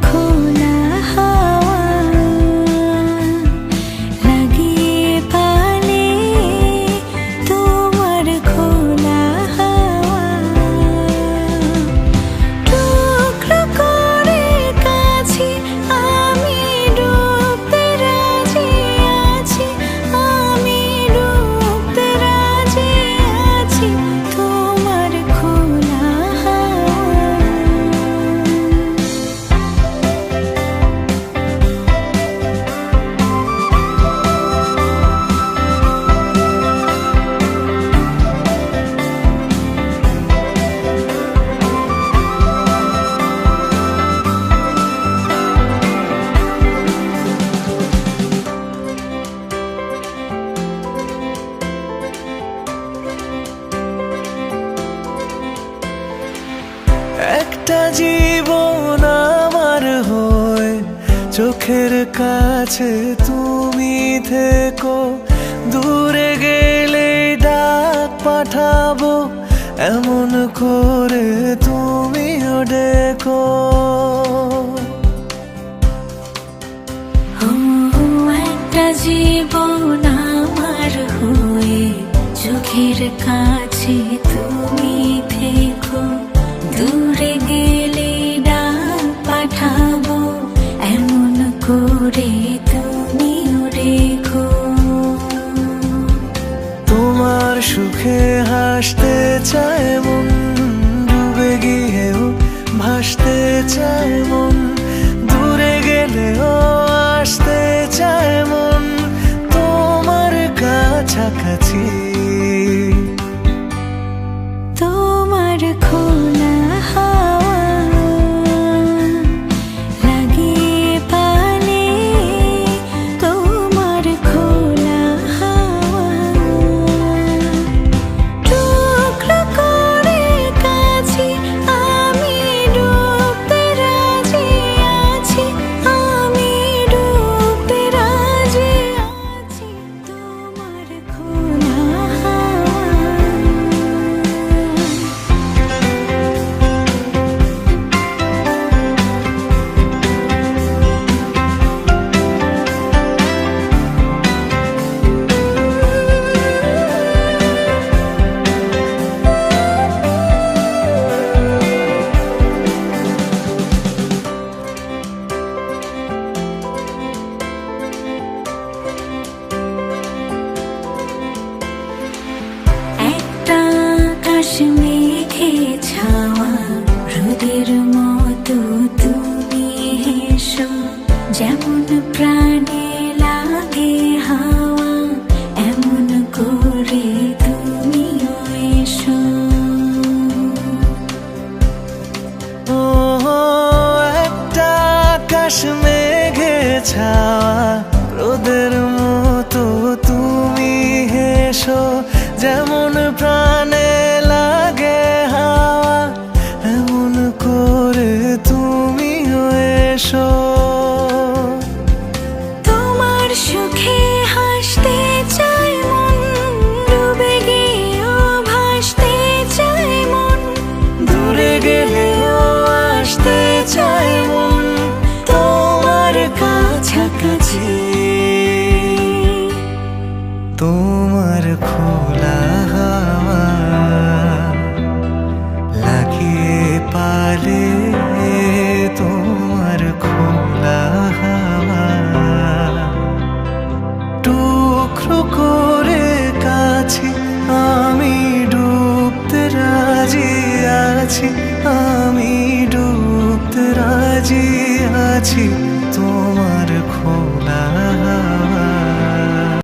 খোলা হাওয়া লাগিয়ে পালে, তোমার খোলা হাওয়া টুকরো করে কাছে আমি ডুবতে রাজি আছি, আমি ডুবতে রাজি আছি, তোমার খোলা হাওয়া। একটা জীবন আমার হয়ে চোখের কাছে তুমি থেকো, দূরে গেলে ডাক পাঠাবো এমন করে তুমিও ডেকো। একটা জীবন আমার হয়ে চোখের কাছে তুমি থেকো, দূরে গেলে ডাক পাঠাবো এমন করে তুমিও রেখো। তোমার সুখে হাসতে চায় মন, ডুবে গিয়েও ভাসতে চায় মন, দূরে গেলেও আসতে চায় মন তোমার কাছাকাছি। তোমার খোলা হাওয়া লাগিয়ে পালে, তোমার খোলা হাওয়া টুকরো করে কাছে আমি ডুবতে রাজি আছি, আমি ডুবতে রাজি আছি, তোমার খোলা হাওয়া। একটা আকাশ মেঘে ছাওয়া রোদের মতো তুমি হেসো, যেমন প্রাণে লাগে হাওয়া এমন করে তুমিও এসো। ও একটা আকাশ মেঘে ছাওয়া রোদের মতো তুমি হেসো, যেমন প্রাণে লাগে হাওয়া এমন করে তুমিও এসো। তোমার সুখে হাসতে চাই মন, ডুবে গিয়েও ভাসতে চাই মন, দূরে গেলেও আসতে চায় মন তোমার কাছাকাছি। তোমার খোলা হাওয়া লাগিয়ে পালে, তোমার খোলা হাওয়া টুকরো করে কাছে আমি ডুবতে রাজি আছি, আমি ডুবতে রাজি আছি, তোমার খোলা হাওয়া।